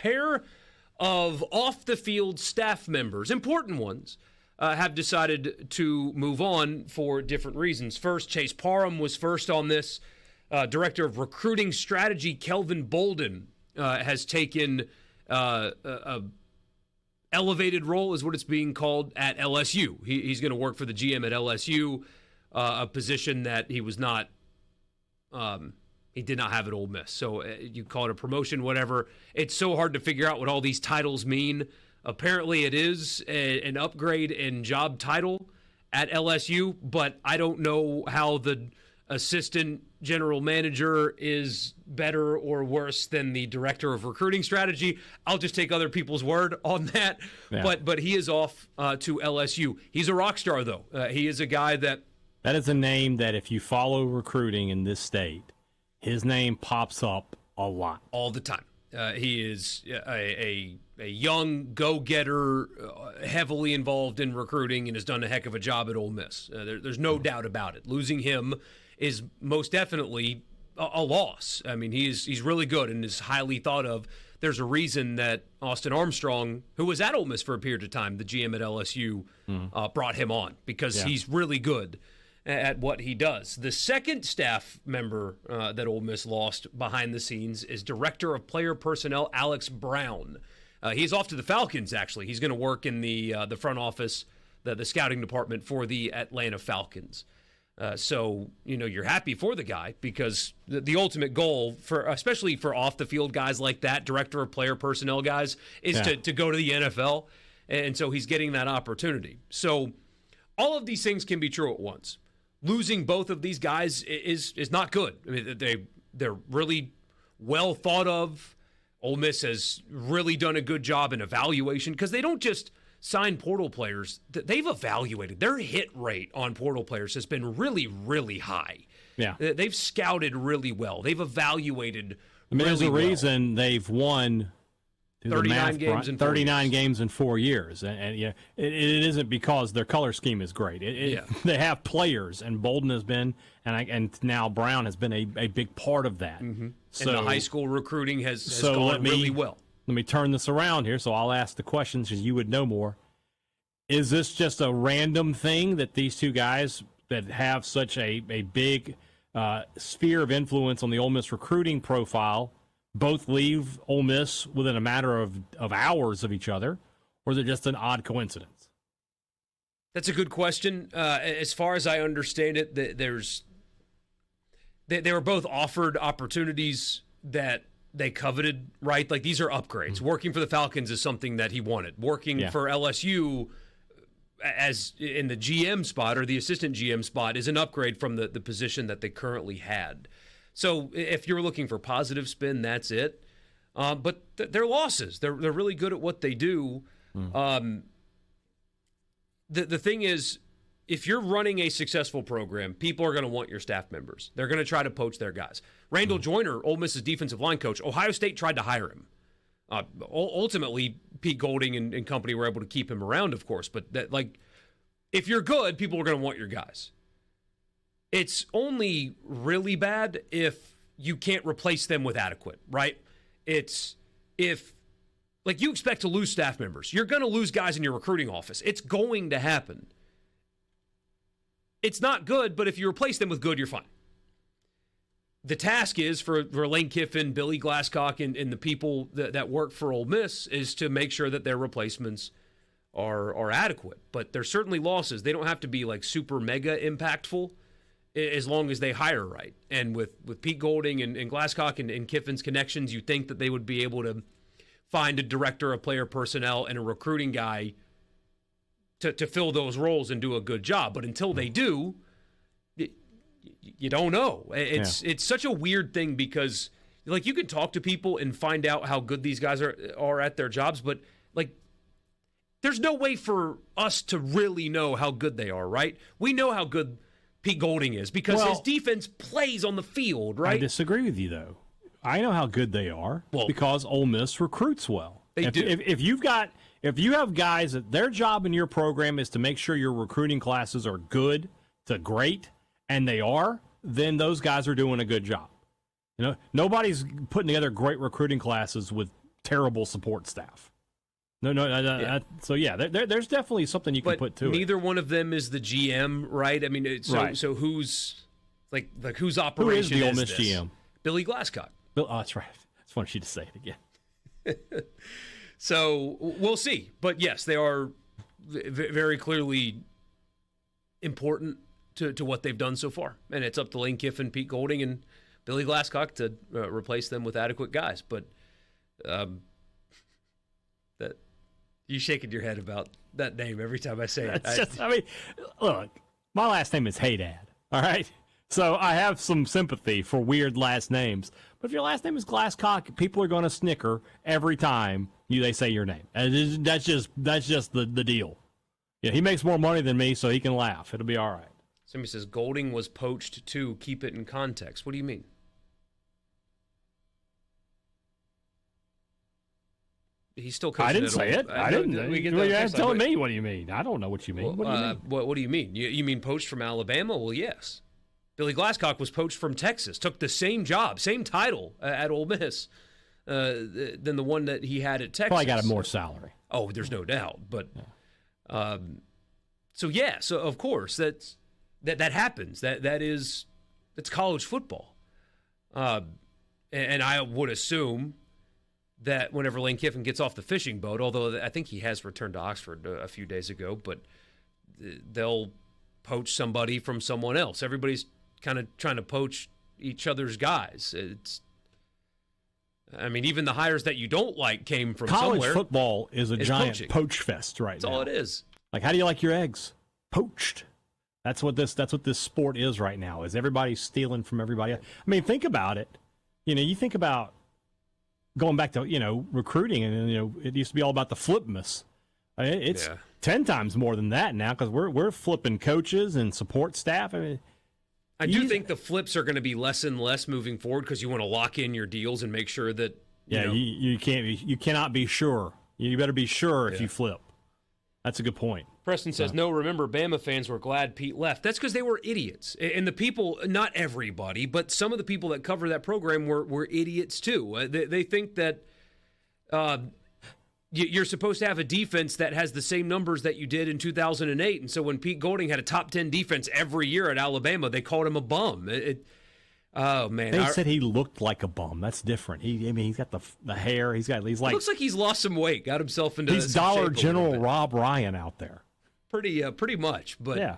pair of off-the-field staff members, important ones, have decided to move on for different reasons. First, Chase Parham was first on this. Director of Recruiting Strategy, Kelvin Balden, has taken a elevated role, is what it's being called, at LSU. He's going to work for the GM at LSU, a position that he was not he did not have at Ole Miss. So you call it a promotion, whatever. It's so hard to figure out what all these titles mean. Apparently it is an upgrade in job title at LSU, but I don't know how the assistant general manager is better or worse than the director of recruiting strategy. I'll just take other people's word on that. Yeah. But he is off to LSU. He's a rock star, though. He is a guy that is a name that if you follow recruiting in this state, his name pops up a lot. All the time. He is a young go-getter, heavily involved in recruiting, and has done a heck of a job at Ole Miss. There's no doubt about it. Losing him is most definitely a loss. I mean, he's really good and is highly thought of. There's a reason that Austin Armstrong, who was at Ole Miss for a period of time, the GM at LSU, brought him on because he's really good at what he does. The second staff member that Ole Miss lost behind the scenes is Director of Player Personnel Alex Brown. He's off to the Falcons, actually. He's going to work in the front office, the scouting department for the Atlanta Falcons. So, you're happy for the guy because the ultimate goal, especially for off-the-field guys like that, Director of Player Personnel guys, is to go to the NFL. And so he's getting that opportunity. So all of these things can be true at once. Losing both of these guys is not good. I mean, they're really well thought of. Ole Miss has really done a good job in evaluation because they don't just sign portal players. They've evaluated. Their hit rate on portal players has been really, really high. Yeah. They've scouted really well. They've evaluated there's a reason they've won 39 games in 4 years. And it isn't because their color scheme is great. They have players, and Bolden has been, and now Brown has been a big part of that. Mm-hmm. So, and the high school recruiting has gone really well. Let me turn this around here, so I'll ask the questions because you would know more. Is this just a random thing that these two guys that have such a big sphere of influence on the Ole Miss recruiting profile both leave Ole Miss within a matter of hours of each other, or is it just an odd coincidence? That's a good question. As far as I understand it, they were both offered opportunities that they coveted, right? Like, these are upgrades. Mm-hmm. Working for the Falcons is something that he wanted. Working for LSU as in the GM spot or the assistant GM spot is an upgrade from the position that they currently had. So if you're looking for positive spin, that's it. But they're losses. They're really good at what they do. The thing is, if you're running a successful program, people are going to want your staff members. They're going to try to poach their guys. Randall Joyner, Ole Miss's defensive line coach, Ohio State tried to hire him. Ultimately, Pete Golding and company were able to keep him around, of course. But if you're good, people are going to want your guys. It's only really bad if you can't replace them with adequate, right? It's if, you expect to lose staff members. You're going to lose guys in your recruiting office. It's going to happen. It's not good, but if you replace them with good, you're fine. The task is for Lane Kiffin, Billy Glasscock, and the people that work for Ole Miss is to make sure that their replacements are adequate. But there's certainly losses. They don't have to be super mega impactful as long as they hire right. And with Pete Golding and Glasscock and Kiffin's connections, you think that they would be able to find a director of player personnel and a recruiting guy to fill those roles and do a good job. But until they do, you don't know. It's such a weird thing because you can talk to people and find out how good these guys are at their jobs, but there's no way for us to really know how good they are, right? We know how good Pete Golding is because his defense plays on the field, right? I disagree with you, though. I know how good they are because Ole Miss recruits well. They do. If you have guys that their job in your program is to make sure your recruiting classes are good to great, and they are, then those guys are doing a good job. Nobody's putting together great recruiting classes with terrible support staff. No. Yeah. So yeah, there's definitely something you can put to it. Neither one of them is the GM, right? I mean, so who's like whose operation Who is the Ole Miss this? GM? Billy Glasscock. Oh, that's right. That's funny you to say it again. So we'll see. But yes, they are very clearly important to what they've done so far. And it's up to Lane Kiffin, Pete Golding, and Billy Glasscock to replace them with adequate guys. But that you shaking your head about that name every time I say it. Look, my last name is Haydad, all right? So I have some sympathy for weird last names. But if your last name is Glasscock, people are going to snicker every time they say your name. And that's just the deal. Yeah, he makes more money than me, so he can laugh. It'll be all right. Somebody says Golding was poached too. Keep it in context. What do you mean? He's still coaching. I didn't say it. I didn't. You're telling me what do you mean? I don't know what you mean. What do you mean? What do you mean? You mean poached from Alabama? Well, yes. Billy Glasscock was poached from Texas. Took the same job, same title at Ole Miss than the one that he had at Texas. Probably got a more salary. Oh, there's no doubt. But so of course that happens. That's college football. And I would assume that whenever Lane Kiffin gets off the fishing boat, although I think he has returned to Oxford a few days ago, but they'll poach somebody from someone else. Everybody's kind of trying to poach each other's guys. Even the hires that you don't like came from college somewhere. College football is a giant poaching. Poach fest right That's now. all it is. Like, how do you like your eggs? Poached. That's what this sport is right now. Is everybody stealing from everybody else? I mean, think about it. You think about going back to recruiting, and it used to be all about the flipmas. It's 10 times more than that now because we're flipping coaches and support staff. I do think the flips are going to be less and less moving forward because you want to lock in your deals and make sure that you cannot be sure. You better be sure if you flip. That's a good point. Preston says, no, remember, Bama fans were glad Pete left. That's because they were idiots. And the people, not everybody, but some of the people that cover that program were idiots too. They think that you're supposed to have a defense that has the same numbers that you did in 2008. And so when Pete Golding had a top 10 defense every year at Alabama, they called him a bum. Oh, man. They said he looked like a bum. That's different. He's got the hair. He's like. It looks like he's lost some weight, got himself into. He's Dollar General Rob Ryan out there. Pretty much, but yeah.